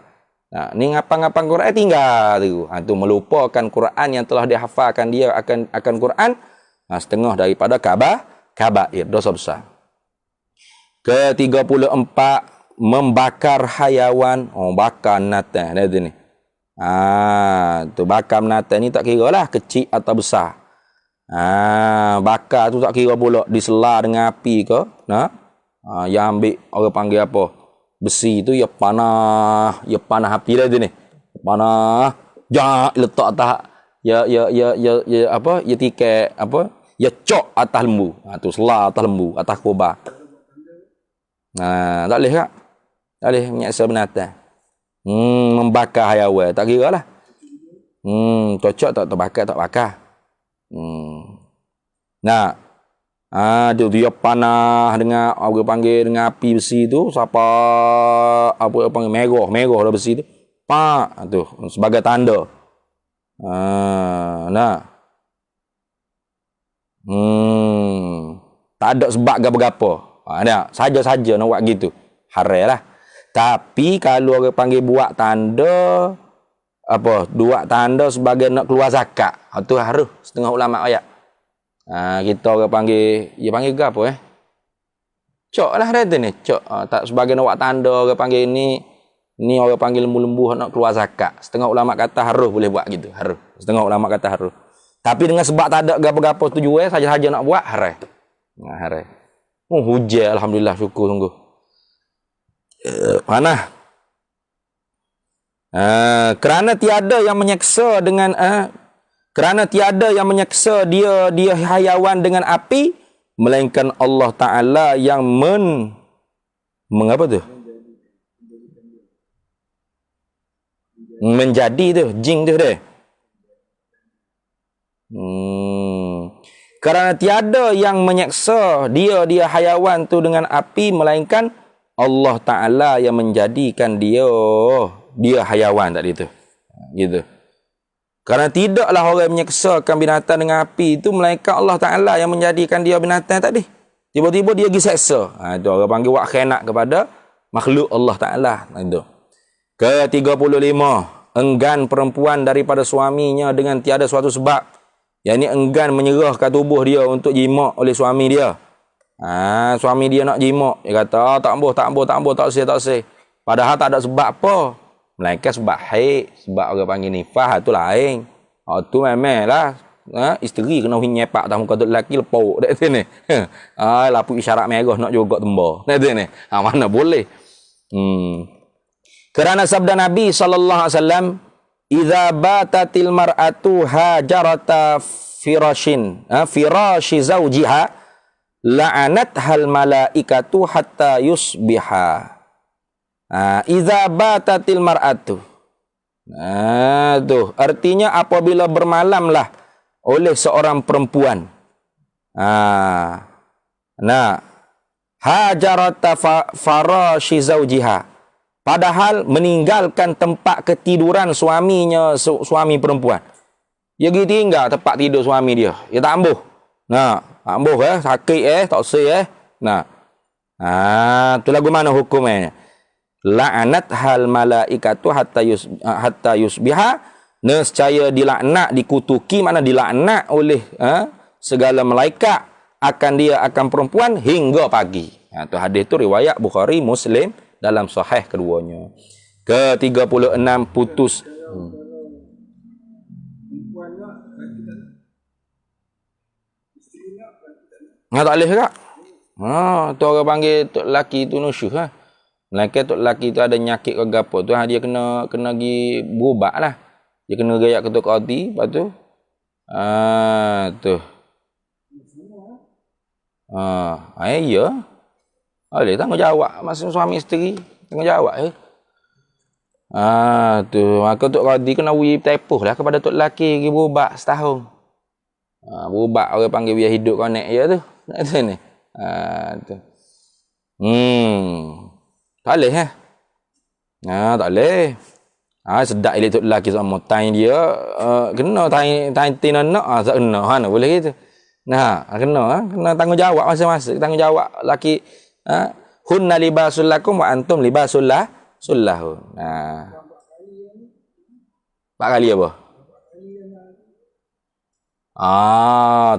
Ni ngapang-ngapang Quran tinggal tu. Tu melupakan Quran yang telah dihafalkan dia akan Quran. Setengah daripada kabair, dosa besar. Ke-34 membakar hayawan, bakar binatang dah tu ni. Tu bakar binatang ni tak kira lah kecil atau besar. Bakar tu tak kira pula disela dengan api ke, yang ambil orang panggil apa? Besi tu ya panah api dah tu ni. Panah letak atas ya apa? Ya tiket apa? Ya cok atas lembu. Tu sela atas lembu, atas korban. Tak boleh tak? Tak boleh menyaksa binatang. Membakar hayawan. Tak kira lah. Cocok tak terbakar, tak bakar. Dia panah dengan, apa panggil, dengan api besi tu. Siapa, apa panggil, merah lah besi tu. Tu, sebagai tanda. Tak ada sebab gapa-gapa. Saja-saja nak buat gitu. Haram lah. Tapi kalau orang panggil buat tanda buat tanda sebagai nak keluar zakat, tu harus setengah ulama ayat. Kita orang panggil, dia panggil ke apa cok lah dia tu ni, cok. Tak sebagai nak buat tanda orang panggil ni orang panggil lembu-lembu nak keluar zakat. Setengah ulama kata harus boleh buat gitu, harus. Setengah ulama kata harus. Tapi dengan sebab tak ada gapo-gapo tujuan saja-saja nak buat haram. Haram. Hujan alhamdulillah, syukur sungguh. Panah. Kerana tiada yang menyeksa dengan kerana tiada yang menyeksa dia hayawan dengan api melainkan Allah Taala yang mengapa tu? Menjadi tu, jin tu dia. Kerana tiada yang menyeksa dia hayawan tu dengan api melainkan Allah Ta'ala yang menjadikan dia hayawan tadi tu. Gitu. Kerana tidaklah orang menyeksakan binatang dengan api itu melainkan Allah Ta'ala yang menjadikan dia binatang tadi. Tiba-tiba dia pergi seksa. Itu orang panggil buat khianat kepada makhluk Allah Ta'ala. Itu. Ke-35, enggan perempuan daripada suaminya dengan tiada suatu sebab. Yang ini enggan menyerahkan tubuh dia untuk jimat oleh suami dia. Suami dia nak jimat, dia kata, tak boleh, tak sah. Padahal tak ada sebab apa. Melainkan sebab haid, sebab orang panggil nifas, tu lain. Tu memang lah. Isteri kena nyepak tak muka tu lelaki lepuk dak sini. Lapu isyarat merah nak jogok temba. Dak sini. Mana boleh. Kerana sabda Nabi sallallahu alaihi wasallam, "Idza batatil mar'atu hajarata firashi zawjiha la'anathal malaikatu hatta yusbiha." Idza batatil mar'atu. Tuh, artinya apabila bermalamlah oleh seorang perempuan. Hajarata farashi zawjiha. Padahal meninggalkan tempat ketiduran suaminya, suami perempuan. Dia pergi tinggal tempat tidur suami dia. Dia tak ambuh. Tak ambuh sakit tak sah tu lagu mana hukumnya? La'anat hal malaikatu hatta yusbiha. Nescaya dilaknat, dikutuki, mana dilaknat oleh segala malaikat akan perempuan hingga pagi. Tu hadis tu riwayat Bukhari, Muslim dalam sahih keduanya. Ke-36 putus. Tak boleh tak? Tu orang panggil tok lelaki tu nusyuh Melainkan tok lelaki tu ada nyakit ke gapo tu, dia kena pergi berubat lah. Dia kena gayak ketua qadi, lepas tu tu. Ya. Boleh tanggungjawab masing suami isteri, tanggungjawab tu. Maka tok qadi kena wui tepuh lah kepada tok lelaki pergi berubat setahun. Berubat orang panggil biar hidup konek ya tu. Nak sini. Tu. Tak boleh tak boleh. Sedap ile tok lelaki sama tain dia kena tain tina nak tak kena boleh gitu. Kena tanggungjawab masing-masing, tanggungjawab lelaki. Hunna libasul lakum wa antum libasul lahun. Empat kali apa?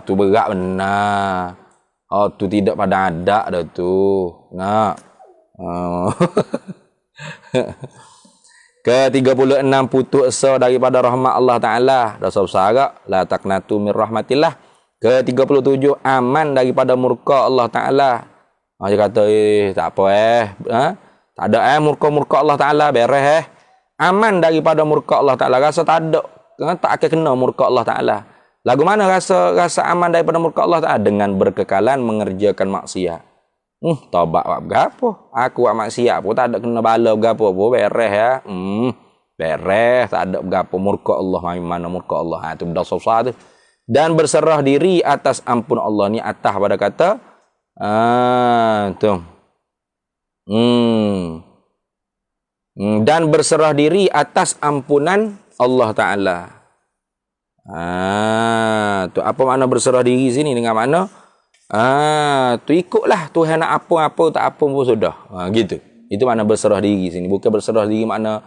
Tu berat benar. Tu tidak pada adat dah tu. Ke-36 putus asa daripada rahmat Allah Ta'ala. Dosa besar la taqnatu min rahmatillah. Ke-37 aman daripada murka Allah Ta'ala. Dia kata tak apa tak ada murka Allah Ta'ala beres aman daripada murka Allah Ta'ala. Rasa tak ada, tak akan kena murka Allah Ta'ala. Lagu mana rasa aman daripada murka Allah Ta'ala? Dengan berkekalan mengerjakan maksiat. Taubat buat berapa? Aku buat maksiat pun tak ada kena bala berapa pun beres beres, tak ada berapa murka Allah. Mana murka Allah? Itu dosa besar tu. Dan berserah diri atas ampun Allah. Ni atas pada kata tu. Dan berserah diri atas ampunan Allah Ta'ala. Tu apa makna berserah diri sini? Dengan makna tu ikutlah Tuhan nak apa tak apa pun sudah. Gitu. Itu makna berserah diri sini. Bukan berserah diri makna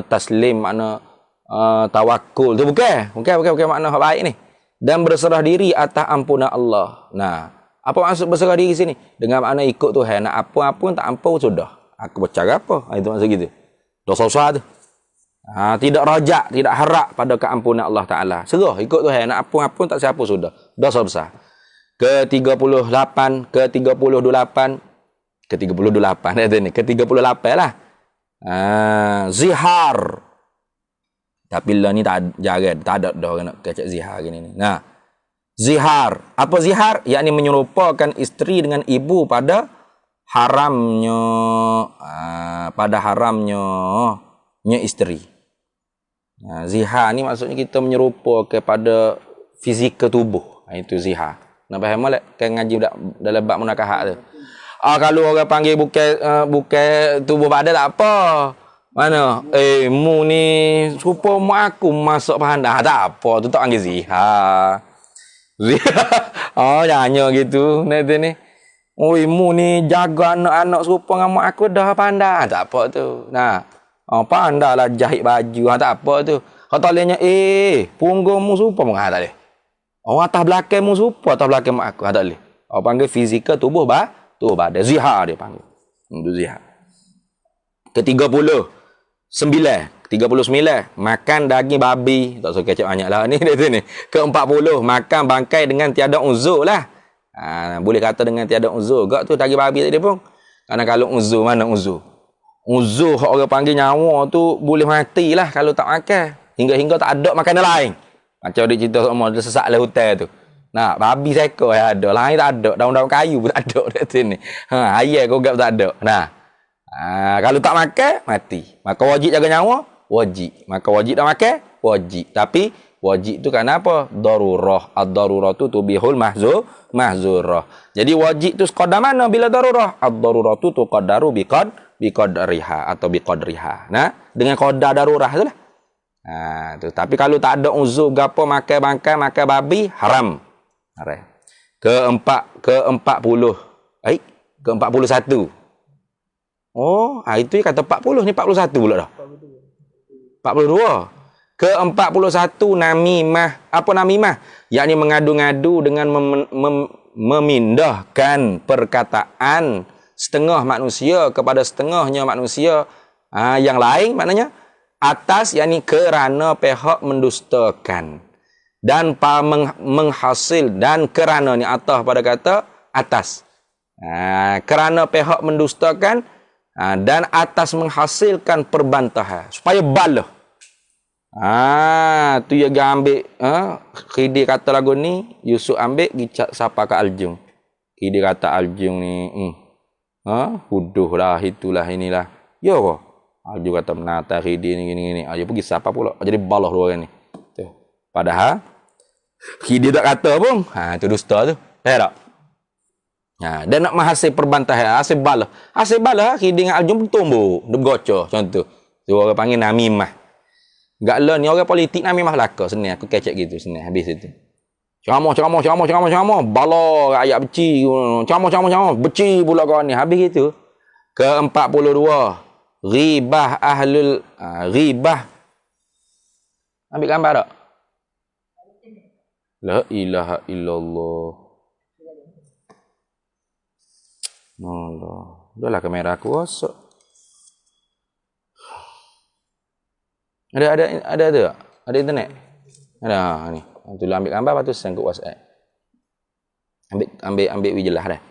taslim, makna tawakul. Tu bukan makna baik ni. Dan berserah diri atas ampunan Allah. Apa maksud berserah diri sini? Dengan makna ikut Tuhan. Nak apa-apa pun tak apa sudah. Aku bercara apa? Itu maksud gitu. Dosa besar tu. Tidak rajak, tidak harap pada keampunan Allah Ta'ala. Serah ikut Tuhan. Nak apa-apa pun tak siapa sudah. Dosa besar. Ke-38 lah. Zihar. Tapi lah ni tak ada dah orang nak kecek zihar gini ni. Zihar. Apa zihar? Yakni menyerupakan isteri dengan ibu pada haramnya isteri. Zihar ni maksudnya kita menyerupa kepada fizikal tubuh. Itu zihar. Nak faham tak? Kan ngaji dalam bab munakahat tu. Kalau orang panggil bukan tubuh badan tak apa. Mana? Mu ni serupa mak aku masuk pahandah. Tak apa. Tu tak panggil zihar. Jangan gitu. Ni. Oi, mu ni jaga anak-anak serupa dengan mak aku dah pandai. Tak apa tu. Nah. Pandai lah jahit baju. Tak apa tu. Kata lihatnya, punggungmu serupa pun tak boleh. Orang atas belakang mu serupa, atas belakang mak aku. Tak boleh. Orang panggil fizikal tubuh badan. Zihar dia panggil. Itu zihar. Ke-39. Makan daging babi. Tak usah kecap banyak lah ni. Ke-40. Makan bangkai dengan tiada uzur lah. Boleh kata dengan tiada uzur gak tu daging babi tadi pun. Karena kalau uzur, mana uzur? Uzur orang panggil nyawa tu boleh matilah kalau tak makan. Hingga-hingga tak ada makanan lain. Macam dia cerita semua dia sesak le hutan tu. Nah, babi seekor ada, lain tak ada. Daun-daun kayu pun tak ada dekat sini. Ayam kau gak tak ada. Nah. Kalau tak makan mati. Maka wajib jaga nyawa, wajib. Maka wajib dah makan, wajib. Tapi wajib tu kan apa? Darurah. Ad-daruratu tubihul mahzurah. Jadi wajib tu sekadar mana bila darurah? Ad-daruratu tuqaddaru biqadriha atau biqadriha. Nah, dengan qadar darurah itulah. Tu. Tapi kalau tak ada uzur gapo makan bangkai, makan babi haram. Haram. Ke-40. Ke-41. Itu kata 40 ni 41 pula dah. 42. Ke-41 namimah. Apa namimah? Yakni mengadu-ngadu dengan memindahkan perkataan setengah manusia kepada setengahnya manusia yang lain, maknanya atas, yakni kerana pihak mendustakan dan menghasil, dan kerana ni atas pada kata atas. Kerana pihak mendustakan dan atas menghasilkan perbantahan supaya balah. Tu dia ambil Khidir kata lagu ni, Yusuf ambil gicat siapa ke Aljung. Khidir kata Aljung ni huduh lah, itulah inilah. Ya apa? Aljung kata menata Khidir ni gini-gini. Dia pergi siapa pula. Jadi balah dua orang ni. Tu. Padahal Khidir tak kata pun. Tu dusta tu. Tak? Dia nak menghasil perbantahan, hasil balah. Hasil balah Khidir dengan Aljung bertumbuk, dia bergocor contoh. Tu orang panggil namimah. Gak lah ni orang politik namimah laka senang aku kecek gitu senang habis itu. Ceramah bala rakyat beci. Ceramah beci pula kau ni habis gitu. Ke-42 ghibah ahlul ghibah. Ambil gambar tak? La ilaha illallah. Allah. Udahlah kamera aku rosak. Ada tu tak? Ada internet? Ada ni. Tu ambil gambar lepas tu send ke WhatsApp. Ambil wijelah dah.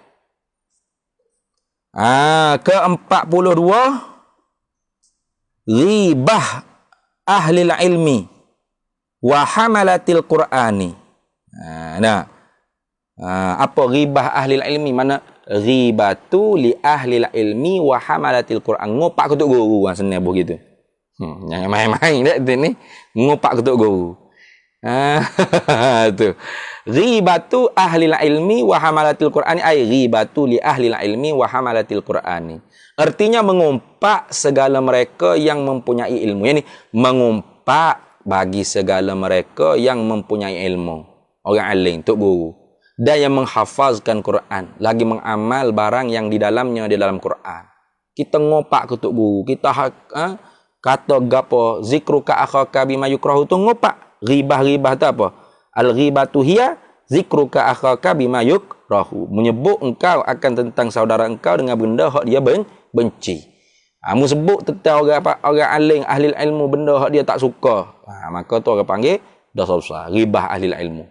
Ke-42 ghibah ahli ilmi wa hamalatil Qur'ani. Apa ghibah ahli ilmi? Mana ghibatu li ahli ilmi wa hamalatil Qur'an. Ngopak ketuk guru kan senang begitu. Jangan main-main dah ni. Ngopak ketuk guru. Tu. Ghibatu ahli ilmi wa hamalatil Qur'ani ay ghibatu li ahli ilmi wa hamalatil Qur'ani. Artinya mengumpak segala mereka yang mempunyai ilmu. Yani mengumpak bagi segala mereka yang mempunyai ilmu. Orang alim, tok guru. Dan yang menghafazkan Quran, lagi mengamal barang yang di dalamnya di dalam Quran. Kita ngopak ketuk guru. Kita kata gapo zikruka akhaka bima yukrahu tu ngopak. Ghibah tu apa? Al-ghibatu hiya zikruka akhaka bima yukrahu. Menyebut engkau akan tentang saudara engkau dengan benda hak dia benci. Mu sebut tentang orang alim ahli ilmu benda hak dia tak suka. Maka tu orang panggil dosa besar, ghibah ahli ilmu.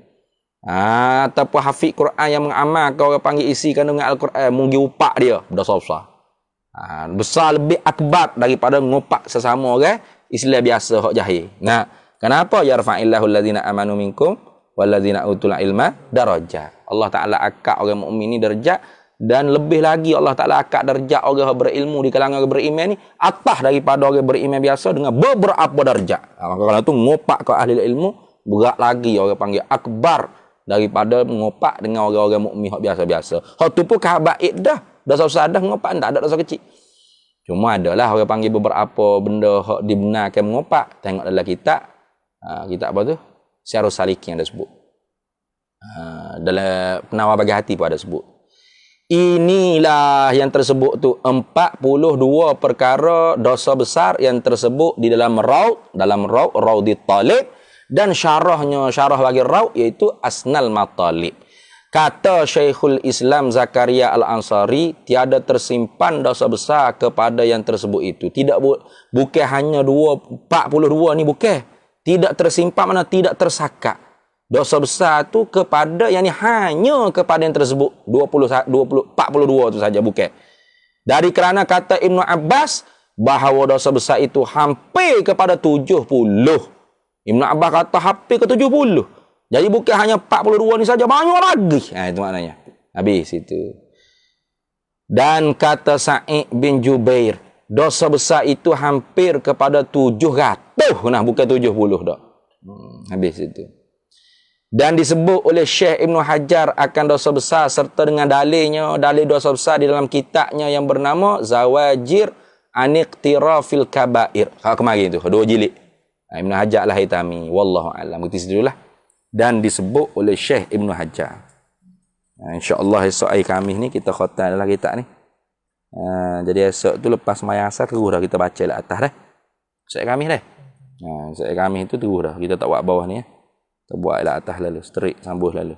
Ataupun hafiz Quran yang mengamal kau orang panggil isi kandungan Al-Quran munggi upak dia dosa besar. Besar lebih akbar daripada ngopak sesama orang Islam biasa hak jahil. Kenapa yarfa'illahu allazina amanu minkum wallazina utul ilma darajat. Allah Taala akak orang mukmin ni darjat, dan lebih lagi Allah Taala akak darjat orang yang berilmu di kalangan orang beriman ni atas daripada orang beriman biasa dengan beberapa darjat. Maka kalau tu ngopak ke ahli ilmu berat lagi orang panggil akbar daripada mengopak dengan orang-orang mukmin hak biasa-biasa. Hak tu pun kabaid dah. Dosa besar dah mengopak, tak ada dosa kecil. Cuma adalah orang panggil beberapa benda hak dibenarkan mengopak. Tengok dalam kitab. Kitab apa tu? Syarus Salikin ada sebut. Dalam penawar bagi hati pun ada sebut. Inilah yang tersebut tu 42 perkara dosa besar yang tersebut di dalam Raudhit Talib, dan syarah bagi Raud iaitu Asnal Matalib. Kata Syekhul Islam Zakaria Al-Ansari, tiada tersimpan dosa besar kepada yang tersebut itu. Bukan hanya 42 ni, bukan. Tidak tersimpan mana tidak tersakak. Dosa besar tu kepada yang ni hanya kepada yang tersebut 42 tu saja, bukan. Dari kerana kata Ibnu Abbas bahawa dosa besar itu hampir kepada 70. Ibnu Abbas kata hampir ke 70. Jadi bukan hanya 42 ni saja, banyak lagi. Itu maknanya. Habis itu. Dan kata Sa'id bin Jubair, dosa besar itu hampir kepada 700. Nah, bukan 70 dah. Habis itu. Dan disebut oleh Syekh Ibn Hajar akan dosa besar serta dengan dalil dosa besar di dalam kitabnya yang bernama Zawajir Aniqtirafil Kabair. Kemarin tu, 2 jilid. Ibn Hajar Al-Haytami. Wallahu a'lam. Bukti sedululah. Dan disebut oleh Syekh Ibn Hajar. InsyaAllah esok hari Khamis ni kita khatam dalam kitab ni. Jadi esok tu lepas sembahyang asar terus dah kita baca lah atas dah. Esok Khamis dah. Esok Khamis tu terus dah. Kita tak buat bawah ni. Kita buat lah atas lalu. Straight sambung lalu.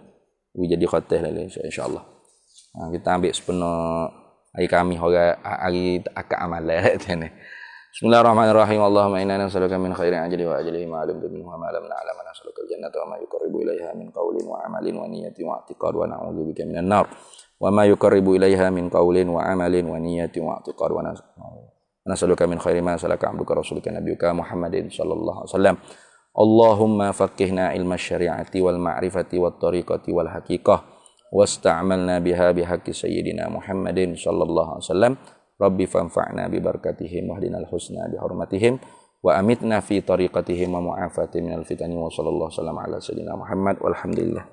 Jadi khatam lalu insyaAllah. Kita ambil sepenuh hari Khamis, hari akad amalan ni. Bismillahirrahmanirrahim. Allahumma inna nas'aluka min khairin ajli wa ajlihi ma 'alimtu minhu wa ma lam na'lam, wa nas'aluka al-jannata wa ma yuqarribu ilaiha min qawlin wa 'amalin wa niyyatin wa i'tiqad, wa na'udzubika minan nar wa ma yuqarribu ilaiha min qawlin wa 'amalin wa niyyatin wa i'tiqad, wa nas'aluka min khairi ma salaka 'abduka rasulika nabiyyuka Muhammadin sallallahu alaihi wasallam. Allahumma faqihna ilma syari'ati wal ma'rifati wat tariqati wal haqiqah wasta'malna biha bihaqqi sayyidina Muhammadin sallallahu alaihi wasallam. Rabbi fanfa'na bi barakatihim wahdinal husna bi hurmatihim wa amitna fi tariqatihim wa mu'afatihim minal fitani wa sallallahu alaihi wasallam ala sayyidina Muhammad walhamdulillah.